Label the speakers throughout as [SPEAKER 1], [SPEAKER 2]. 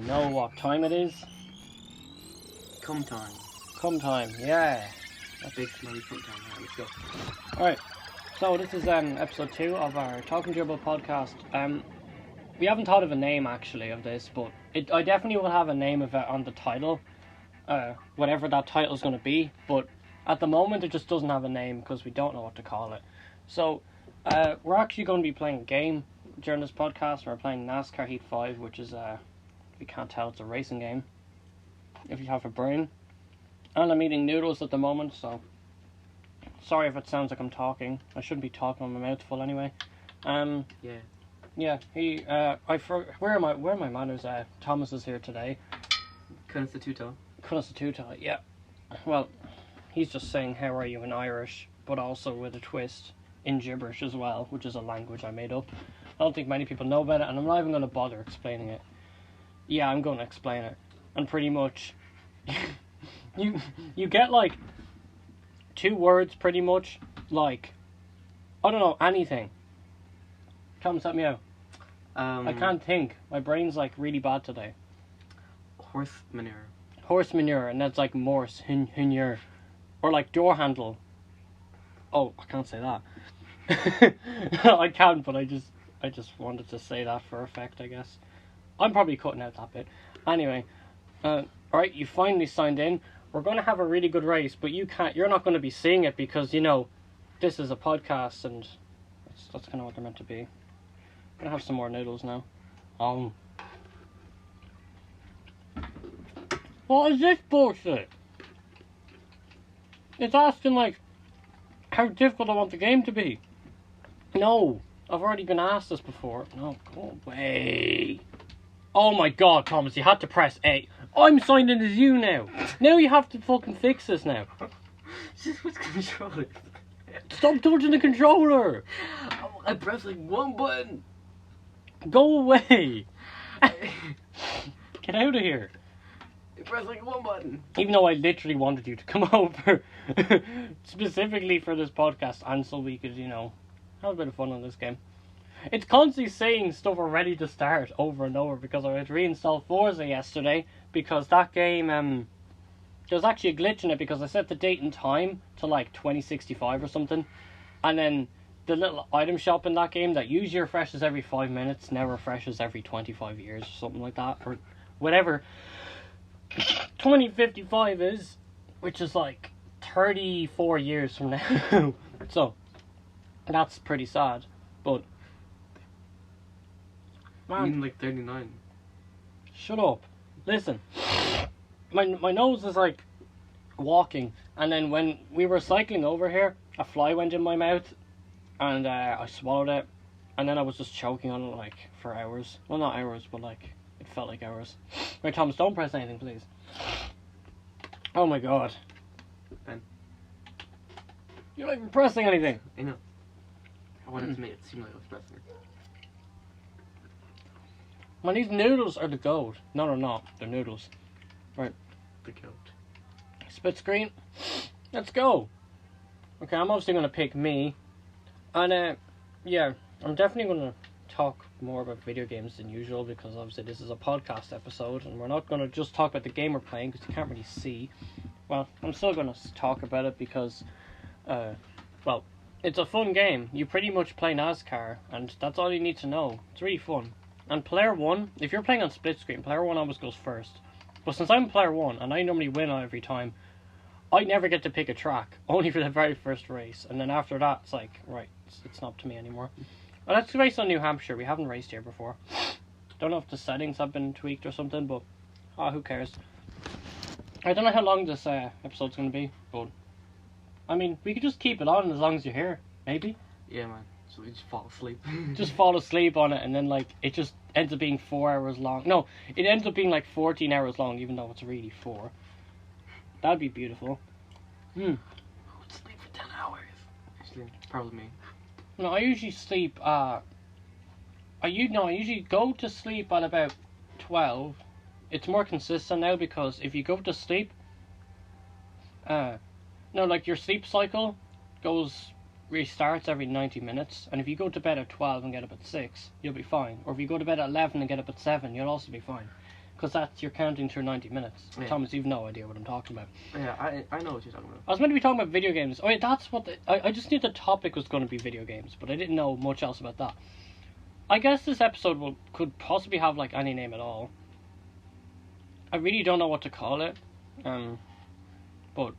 [SPEAKER 1] Know what time it is?
[SPEAKER 2] Come time.
[SPEAKER 1] Come time, yeah.
[SPEAKER 2] That's big smelly come time. Right, let's go.
[SPEAKER 1] Alright, so this is episode 2 of our Talking Dribble podcast. We haven't thought of a name actually of this, but I definitely will have a name of it on the title, whatever that title is going to be, but at the moment it just doesn't have a name because we don't know what to call it. So we're actually going to be playing a game during this podcast. We're playing NASCAR Heat 5, which is, if you can't tell, it's a racing game, if you have a brain. And I'm eating noodles at the moment, so sorry if it sounds like I'm talking. I shouldn't be talking with my mouth full anyway. Yeah. Where are my manners? Thomas is here today. Constituto, yeah. Well, he's just saying how are you in Irish, but also with a twist in gibberish as well, which is a language I made up. I don't think many people know about it, and I'm not even going to bother explaining it. Yeah, I'm going to explain it. And pretty much, you get like 2 words pretty much, like, I don't know, anything. Thomas, help me out. I can't think. My brain's like really bad today.
[SPEAKER 2] Horse manure.
[SPEAKER 1] Horse manure, and that's like morse, hinure. Or like door handle. Oh, I can't say that. I can't, but I just wanted to say that for effect, I guess. I'm probably cutting out that bit. Anyway, alright, you finally signed in. We're going to have a really good race, but you're not going to be seeing it because, you know, this is a podcast and that's kind of what they're meant to be. I'm going to have some more noodles now. What is this bullshit? It's asking, like, how difficult I want the game to be. No, I've already been asked this before. No, go away. Oh my god, Thomas, you had to press A. I'm signed in as you now. Now you have to fucking fix this now.
[SPEAKER 2] Just with controller.
[SPEAKER 1] Stop touching the controller.
[SPEAKER 2] I pressed like one button.
[SPEAKER 1] Go away. Get out of here.
[SPEAKER 2] I pressed like one button.
[SPEAKER 1] Even though I literally wanted you to come over specifically for this podcast and so we could, you know, have a bit of fun on this game. It's constantly saying stuff are ready to start over and over because I had reinstalled Forza yesterday because that game, there's actually a glitch in it because I set the date and time to like 2065 or something, and then the little item shop in that game that usually refreshes every 5 minutes now refreshes every 25 years or something like that, or whatever 2055 is, which is like 34 years from now. So that's pretty sad, but man,
[SPEAKER 2] I mean like 39.
[SPEAKER 1] Shut up. Listen, my nose is like walking, and then when we were cycling over here, a fly went in my mouth, and I swallowed it, and then I was just choking on it like for hours. Well, not hours, but like it felt like hours. Wait, Thomas, don't press anything, please. Oh my god.
[SPEAKER 2] Ben.
[SPEAKER 1] You're not even pressing anything.
[SPEAKER 2] I know. I wanted to make it seem like I was pressing it.
[SPEAKER 1] Man, these noodles are the gold. No, they're not. They're noodles. Right.
[SPEAKER 2] The goat.
[SPEAKER 1] Split screen. Let's go. Okay, I'm obviously going to pick me. And, yeah, I'm definitely going to talk more about video games than usual because obviously this is a podcast episode and we're not going to just talk about the game we're playing because you can't really see. Well, I'm still going to talk about it because, well, it's a fun game. You pretty much play NASCAR and that's all you need to know. It's really fun. And player 1, if you're playing on split screen, player 1 always goes first. But since I'm player 1 and I normally win every time, I never get to pick a track, only for the very first race. And then after that, it's like, right, it's not up to me anymore. Well, let's race on New Hampshire. We haven't raced here before. Don't know if the settings have been tweaked or something, but who cares? I don't know how long this episode's going to be, but I mean, we could just keep it on as long as you're here, maybe?
[SPEAKER 2] Yeah, man. So we just fall asleep.
[SPEAKER 1] Just fall asleep on it, and then like it just ends up being 4 hours long. No, it ends up being like 14 hours long, even though it's really 4. That'd be beautiful.
[SPEAKER 2] Who would sleep for 10 hours? Actually, probably me.
[SPEAKER 1] No, I usually sleep. I usually go to sleep at about 12. It's more consistent now because if you go to sleep, like your sleep cycle restarts every 90 minutes, and if you go to bed at 12 and get up at 6, you'll be fine. Or if you go to bed at 11 and get up at 7, you'll also be fine. Because you're counting through 90 minutes.
[SPEAKER 2] Yeah.
[SPEAKER 1] Thomas, you've no idea what I'm talking about.
[SPEAKER 2] Yeah, I know what you're talking about.
[SPEAKER 1] I was meant to be talking about video games. Oh yeah, that's what I just knew the topic was going to be video games, but I didn't know much else about that. I guess this episode could possibly have like any name at all. I really don't know what to call it. But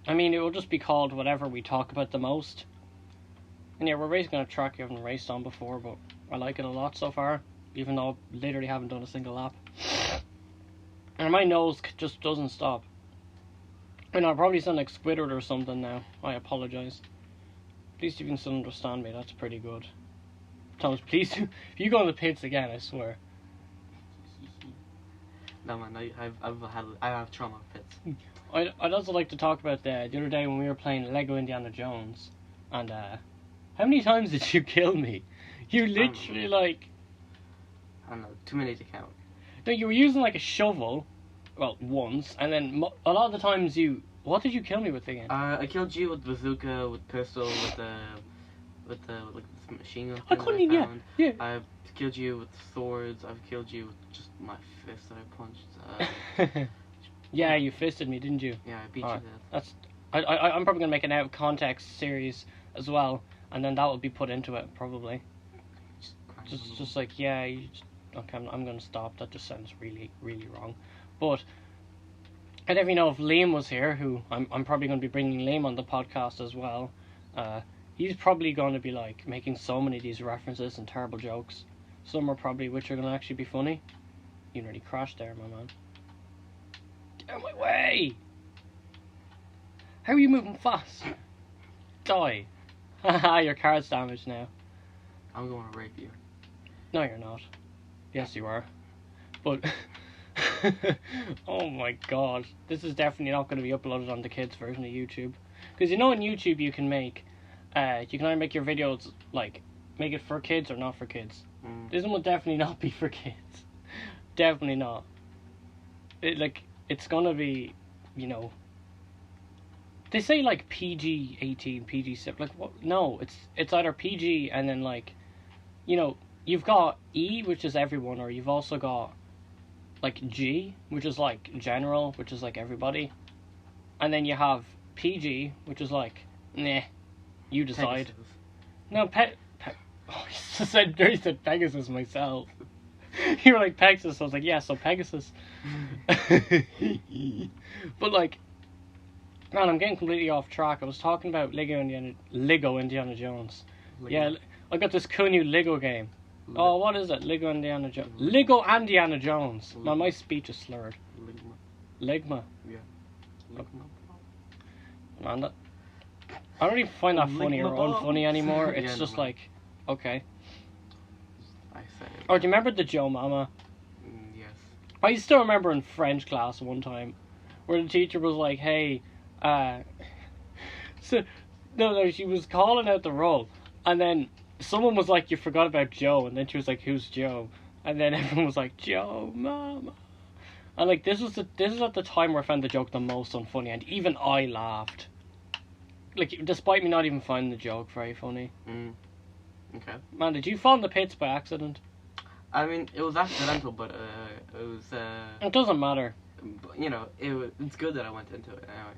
[SPEAKER 1] I mean, it will just be called whatever we talk about the most. And yeah, we're racing on a track you haven't raced on before, but I like it a lot so far, even though I literally haven't done a single lap. And my nose just doesn't stop. And I'll probably sound like Squidward or something now. I apologise. At least you can still understand me, that's pretty good. Thomas, please, if you go on the pits again, I swear.
[SPEAKER 2] No man, I have trauma with pits.
[SPEAKER 1] I'd also like to talk about the other day when we were playing Lego Indiana Jones. And how many times did you kill me? You literally
[SPEAKER 2] I don't know, too many to count.
[SPEAKER 1] No, you were using like a shovel, well, once, and then a lot of the times you... What did you kill me with again?
[SPEAKER 2] I killed you with bazooka, with pistol, with the machine gun.
[SPEAKER 1] I couldn't even, yeah.
[SPEAKER 2] I've killed you with swords, I've killed you with just my fist that I punched.
[SPEAKER 1] Yeah, you fisted me, didn't you?
[SPEAKER 2] Yeah, I beat you to
[SPEAKER 1] that. I'm probably going to make an out of context series as well, and then that will be put into it, probably. Just like, yeah, okay, I'm going to stop. That just sounds really, really wrong. But I'd never know if Liam was here, who I'm probably going to be bringing Liam on the podcast as well. He's probably going to be like making so many of these references and terrible jokes. Some are probably which are going to actually be funny. You nearly crashed there, my man. Get out of my way! How are you moving fast? Die. Haha, your car's damaged now.
[SPEAKER 2] I'm going to rape you.
[SPEAKER 1] No, you're not. Yes, you are. But... oh my god. This is definitely not going to be uploaded on the kids' version of YouTube. Because you know on YouTube you can make... you can either make your videos, like, make it for kids or not for kids. This one will definitely not be for kids. Definitely not. It's gonna be, you know... They say, like, PG-18, PG-7, like, what? No, it's either PG and then, like, you know, you've got E, which is everyone, or you've also got, like, G, which is, like, general, which is, like, everybody. And then you have PG, which is, like, nah, you decide.
[SPEAKER 2] Pegasus.
[SPEAKER 1] No, oh, I said Pegasus myself. You were like, Pegasus, I was like, yeah, so Pegasus. But, like, man, I'm getting completely off track. I was talking about Lego Indiana Jones. Yeah, I got this cool new Lego game. Oh, what is it? Lego Indiana Jones. Lego Indiana Jones. Man, my speech is slurred. Ligma.
[SPEAKER 2] Yeah.
[SPEAKER 1] Man, I don't even find that funny or unfunny anymore. It's
[SPEAKER 2] Yeah,
[SPEAKER 1] just
[SPEAKER 2] no,
[SPEAKER 1] like, okay.
[SPEAKER 2] I said it.
[SPEAKER 1] Or do you remember the Joe Mama?
[SPEAKER 2] Yes.
[SPEAKER 1] I still remember in French class one time where the teacher was like, hey, so, no, she was calling out the roll, and then someone was like, you forgot about Joe, and then she was like, who's Joe? And then everyone was like, Joe Mama. And like, this is at the time where I found the joke the most unfunny, and even I laughed. Like, despite me not even finding the joke very funny.
[SPEAKER 2] Okay.
[SPEAKER 1] Man, did you fall in the pits by accident?
[SPEAKER 2] I mean, it was accidental, but it was.
[SPEAKER 1] It doesn't matter.
[SPEAKER 2] You know, it's good that I went into it anyway.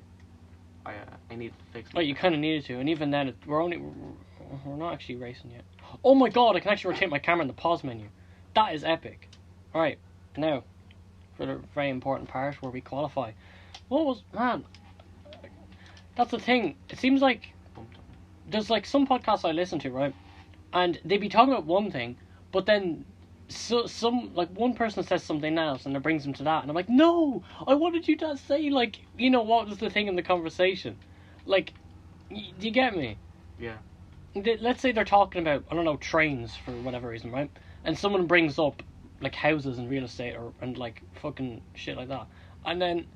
[SPEAKER 2] I need to fix it.
[SPEAKER 1] Oh, you kind of needed to, and even then, we're not actually racing yet. Oh my god, I can actually rotate my camera in the pause menu. That is epic. Alright, now, for the very important part where we qualify. Man, that's the thing. It seems like there's like some podcasts I listen to, right? And they be talking about one thing, but then some like one person says something else and it brings them to that, and I'm like, no, I wanted you to say, like, you know, what was the thing in the conversation, like, do you get me?
[SPEAKER 2] Yeah.
[SPEAKER 1] Let's say they're talking about, I don't know, trains for whatever reason, right? And someone brings up like houses and real estate and like fucking shit like that, and then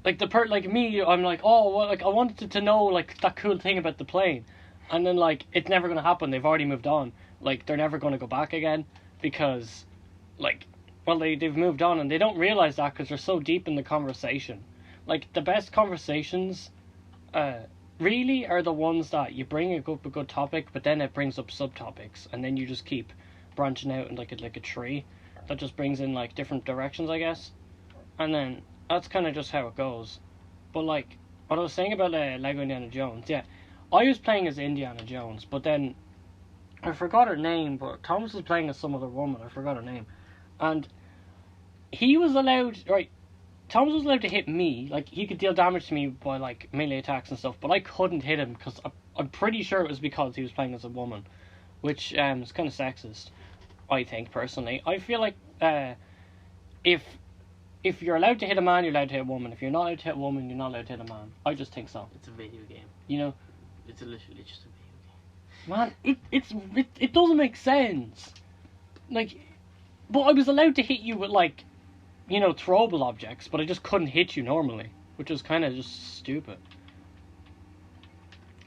[SPEAKER 1] like like me, I'm like, oh well, like I wanted to know like that cool thing about the plane, and then like it's never gonna happen. They've already moved on. Like they're never gonna go back again. Because, like, well, they've moved on, and they don't realize that because they're so deep in the conversation. Like, the best conversations, really are the ones that you bring up a good topic, but then it brings up subtopics, and then you just keep branching out in like a tree. that just brings in like different directions, I guess. And then that's kind of just how it goes. But like what I was saying about Lego Indiana Jones, yeah, I was playing as Indiana Jones, but then I forgot her name. But Thomas was playing as some other woman. I forgot her name, and he was allowed, right. Thomas was allowed to hit me, like he could deal damage to me by like melee attacks and stuff, but I couldn't hit him because I'm pretty sure it was because he was playing as a woman, which is kind of sexist, I think personally. I feel like if you're allowed to hit a man, you're allowed to hit a woman. If you're not allowed to hit a woman, you're not allowed to hit a man. I just think so.
[SPEAKER 2] It's a video game.
[SPEAKER 1] You know,
[SPEAKER 2] It's literally just a video game.
[SPEAKER 1] man, it doesn't make sense. Like, but I was allowed to hit you with like, you know, throwable objects, but I just couldn't hit you normally, which was kind of just stupid.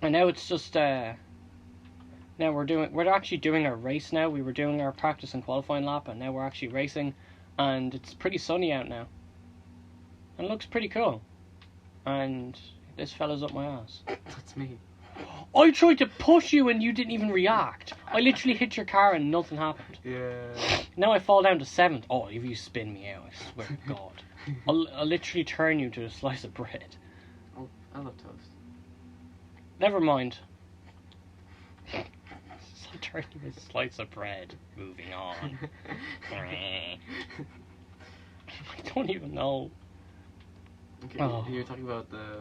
[SPEAKER 1] And now it's just now we're actually doing our race now. We were doing our practice and qualifying lap, and now we're actually racing, and it's pretty sunny out now, and it looks pretty cool. And this fella's up my ass.
[SPEAKER 2] That's me.
[SPEAKER 1] I tried to push you and you didn't even react. I literally hit your car and nothing happened.
[SPEAKER 2] Yeah.
[SPEAKER 1] Now I fall down to 7th. Oh, if you spin me out, I swear to God. I'll literally turn you into a slice of bread.
[SPEAKER 2] Oh, I love toast.
[SPEAKER 1] Never mind. I'll turn you into a slice of bread. Moving on. I don't even know.
[SPEAKER 2] Okay,
[SPEAKER 1] Oh.
[SPEAKER 2] you're talking about the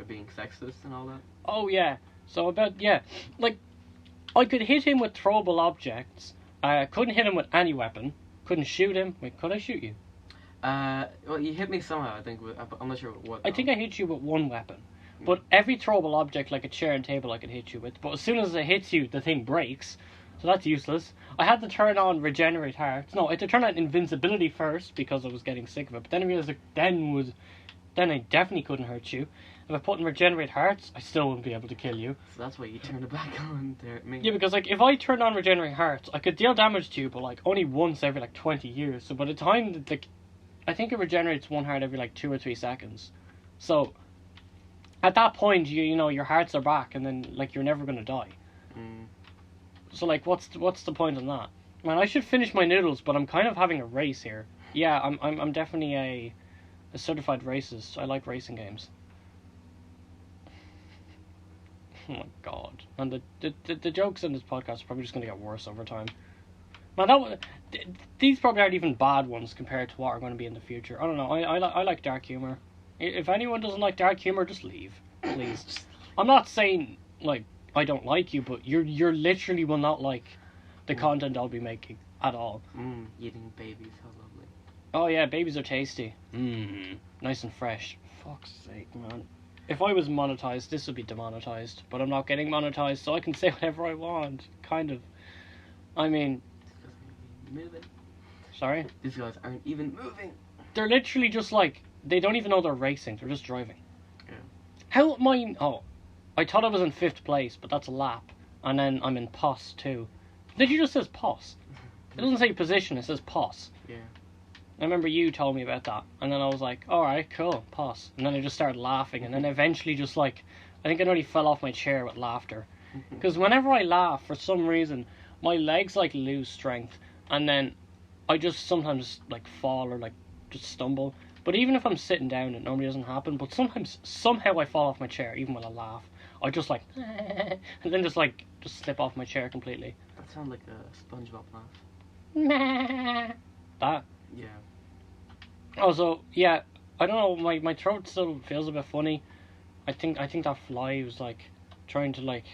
[SPEAKER 2] being sexist and all that?
[SPEAKER 1] Oh, yeah. So like, I could hit him with throwable objects. I couldn't hit him with any weapon. Couldn't shoot him. Wait, could I shoot you?
[SPEAKER 2] Well, you hit me somehow, I think. I'm not sure what.
[SPEAKER 1] I think I hit you with one weapon. But every throwable object, like a chair and table, I could hit you with. But as soon as it hits you, the thing breaks. So that's useless. I had to turn on Regenerate Hearts. No, I had to turn on Invincibility first because I was getting sick of it. But then I realized, like, then I definitely couldn't hurt you. If I put in Regenerate Hearts, I still wouldn't be able to kill you.
[SPEAKER 2] So that's why you turned it back on there at me.
[SPEAKER 1] Yeah, because like if I turned on Regenerate Hearts, I could deal damage to you, but like only once every like 20 years. So by the time that, like, I think it regenerates one heart every like 2 or 3 seconds. So at that point, you know your hearts are back, and then like you're never gonna die.
[SPEAKER 2] Mm.
[SPEAKER 1] So like, what's the point in that? Man, I should finish my noodles, but I'm kind of having a race here. Yeah, I'm definitely a certified racist. I like racing games. Oh my God! And the jokes in this podcast are probably just gonna get worse over time. Man, these probably aren't even bad ones compared to what are going to be in the future. I don't know. I like dark humor. If anyone doesn't like dark humor, just leave, please. I'm not saying like I don't like you, but you're literally will not like the content I'll be making at all.
[SPEAKER 2] Eating babies, how lovely.
[SPEAKER 1] Oh yeah, babies are tasty. Nice and fresh. Fuck's sake, man. If I was monetized, this would be demonetized, but I'm not getting monetized, so I can say whatever I want. Kind of. I mean,
[SPEAKER 2] Moving.
[SPEAKER 1] sorry?
[SPEAKER 2] These guys aren't even moving.
[SPEAKER 1] They're literally just like, they don't even know they're racing, they're just driving.
[SPEAKER 2] Yeah.
[SPEAKER 1] How am I... Oh, I thought I was in 5th place, but that's a lap. And then I'm in POS too. Did you just says POS? It doesn't say position, it says POS.
[SPEAKER 2] Yeah.
[SPEAKER 1] I remember you told me about that, and then I was like, alright, cool, POS. And then I just started laughing, and then eventually just like, I think I nearly fell off my chair with laughter. Because whenever I laugh, for some reason, my legs like lose strength, and then I just sometimes like fall or like just stumble. But even if I'm sitting down, it normally doesn't happen, but sometimes, somehow I fall off my chair, even when I laugh. I just like, and then just slip off my chair completely.
[SPEAKER 2] That sounds like a SpongeBob laugh.
[SPEAKER 1] That?
[SPEAKER 2] Yeah.
[SPEAKER 1] Also, yeah, I don't know, my throat still feels a bit funny. I think that fly was like trying to like